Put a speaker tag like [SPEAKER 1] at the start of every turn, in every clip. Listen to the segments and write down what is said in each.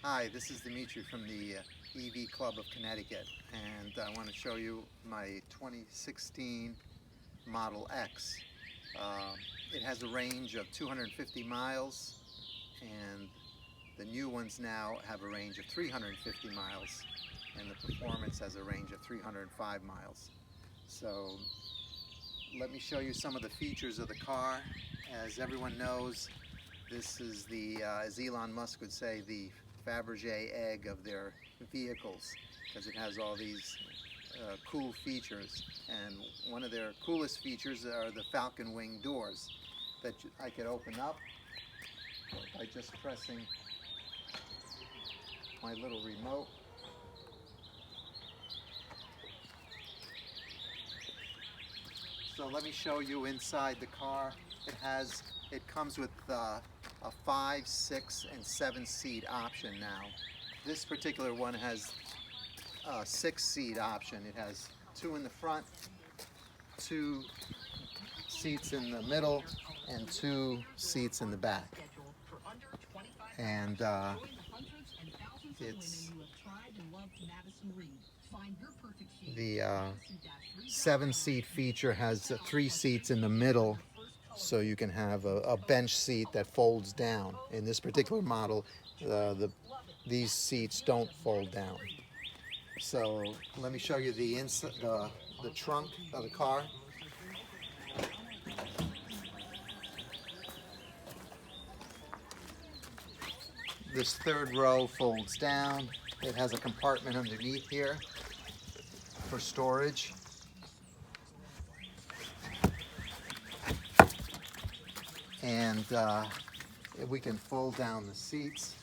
[SPEAKER 1] Hi, this is Dimitri from the EV Club of Connecticut, and I want to show you my 2016 Model X. Uh, it has a range of 250 miles, and the new ones now have a range of 350 miles, and the performance has a range of 305 miles. So let me show you some of the features of the car. As everyone knows, this is as Elon Musk would say, the Fabergé egg of their vehicles, because it has all these cool features. And one of their coolest features are the falcon wing doors that I could open up by just pressing my little remote. So let me show you inside the car. It comes with a 5, 6, and 7 seat option now. This particular one has a 6 seat option. It has 2 in the front, 2 seats in the middle, and 2 seats in the back. And it's the 7-seat feature has 3 seats in the middle, so you can have a bench seat that folds down. In this particular model, these seats don't fold down. So let me show you the trunk of the car. This third row folds down. It has a compartment underneath here for storage. And we can fold down the seats.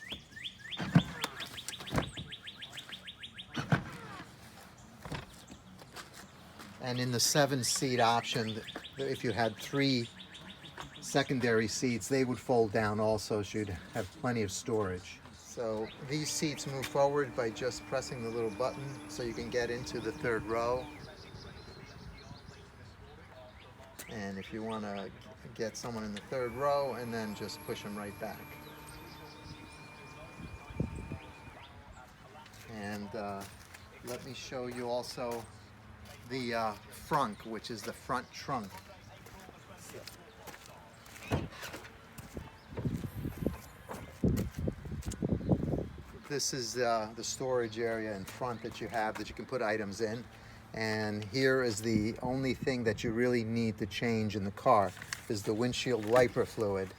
[SPEAKER 1] And in the 7-seat option, if you had 3 secondary seats, they would fold down also, so you'd have plenty of storage. So these seats move forward by just pressing the little button so you can get into the third row. And if you want to get someone in the third row, and then just push them right back. And let me show you also the frunk, which is the front trunk. This is the storage area in front that you have that you can put items in. And here is the only thing that you really need to change in the car is the windshield wiper fluid.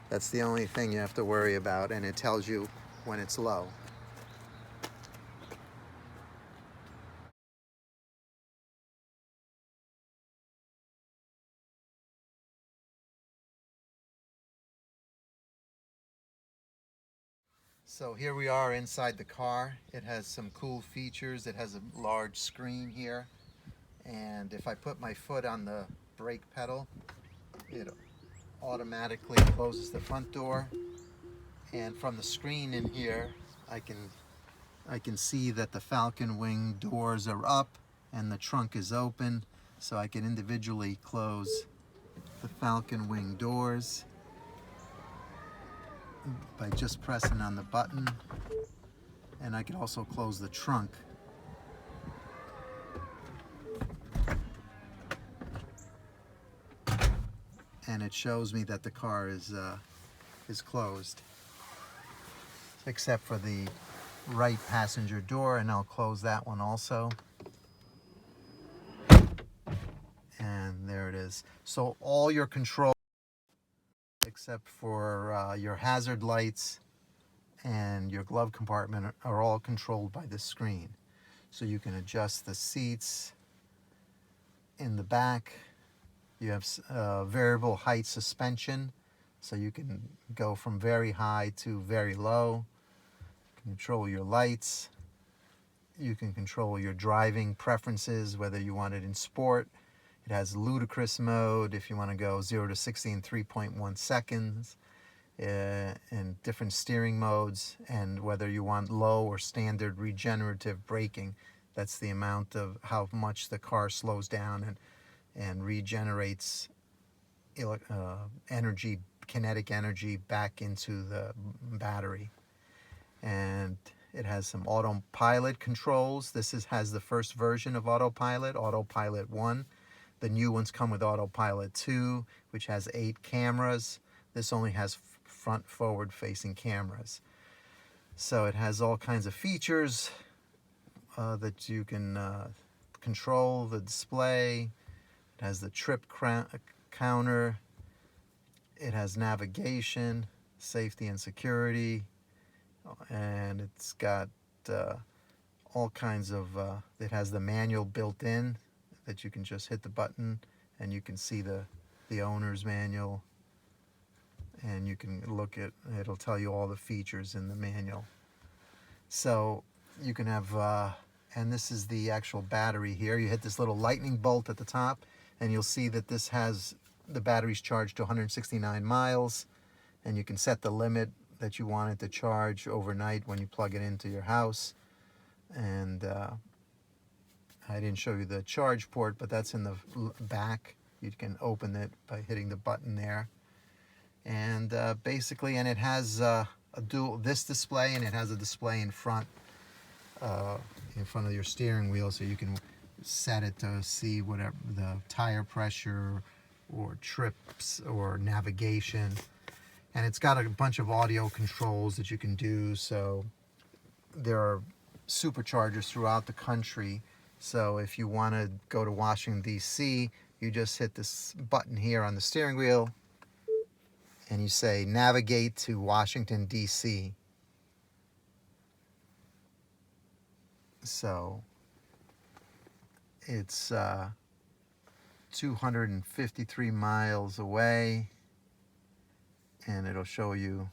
[SPEAKER 1] That's the only thing you have to worry about, and it tells you when it's low. So here we are inside the car. It has some cool features. It has a large screen here. And if I put my foot on the brake pedal, it automatically closes the front door. And from the screen in here, I can see that the falcon wing doors are up and the trunk is open. So I can individually close the falcon wing doors by just pressing on the button, and I can also close the trunk. And it shows me that the car is closed, except for the right passenger door, and I'll close that one also. And there it is. So all your control, except for your hazard lights and your glove compartment, are all controlled by this screen. So you can adjust the seats in the back. You have variable height suspension, so you can go from very high to very low. You can control your lights. You can control your driving preferences, whether you want it in sport. It has ludicrous mode if you want to go 0 to 60 in 3.1 seconds, and different steering modes, and whether you want low or standard regenerative braking. That's the amount of how much the car slows down and regenerates energy, kinetic energy, back into the battery. and it has some autopilot controls. Has the first version of autopilot, Autopilot 1. The new ones come with Autopilot 2, which has 8 cameras. This only has front forward facing cameras. So it has all kinds of features that you can control the display. It has the trip counter. It has navigation, safety and security, and it's got all kinds of, it has the manual built in that you can just hit the button and you can see the owner's manual, and you can look at, it'll tell you all the features in the manual. So you can have, and this is the actual battery here. You hit this little lightning bolt at the top and you'll see that this has, the battery's charged to 169 miles, and you can set the limit that you want it to charge overnight when you plug it into your house. And I didn't show you the charge port, but that's in the back. You can open it by hitting the button there. And basically, and it has a dual, this display, and it has a display in front of your steering wheel, so you can set it to see whatever the tire pressure or trips or navigation. And it's got a bunch of audio controls that you can do. So there are superchargers throughout the country. So if you want to go to Washington, D.C., you just hit this button here on the steering wheel and you say navigate to Washington, D.C. So it's 253 miles away, and it'll show you,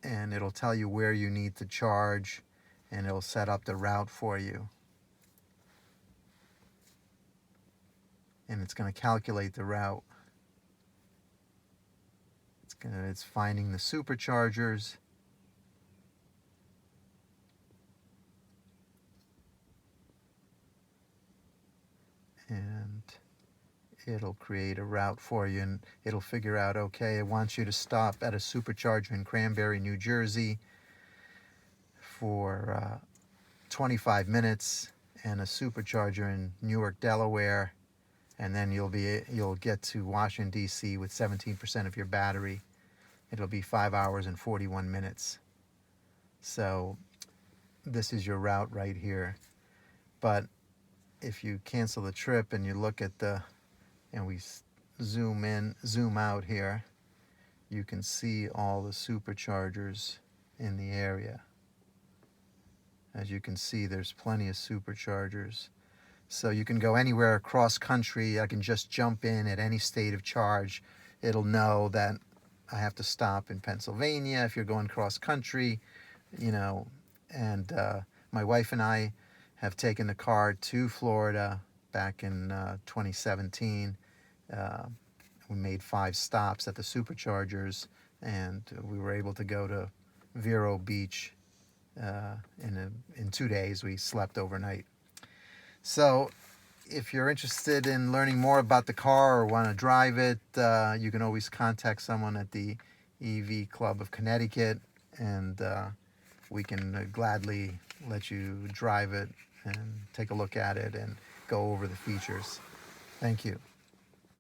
[SPEAKER 1] and it'll tell you where you need to charge, and it'll set up the route for you. And it's going to calculate the route. It's finding the superchargers. And it'll create a route for you, and it'll figure out, okay, it wants you to stop at a supercharger in Cranberry, New Jersey for 25 minutes, and a supercharger in Newark, Delaware, and then you'll get to Washington, D.C. with 17% of your battery. It'll be 5 hours and 41 minutes. So this is your route right here. But if you cancel the trip and you look at and we zoom in, zoom out here, you can see all the superchargers in the area. As you can see, there's plenty of superchargers. So you can go anywhere across country. I can just jump in at any state of charge. It'll know that I have to stop in Pennsylvania if you're going cross country, you know. And my wife and I have taken the car to Florida back in 2017. We made 5 stops at the superchargers, and we were able to go to Vero Beach in 2 days. We slept overnight. So if you're interested in learning more about the car or want to drive it, you can always contact someone at the EV Club of Connecticut, and we can gladly let you drive it and take a look at it and go over the features. Thank you.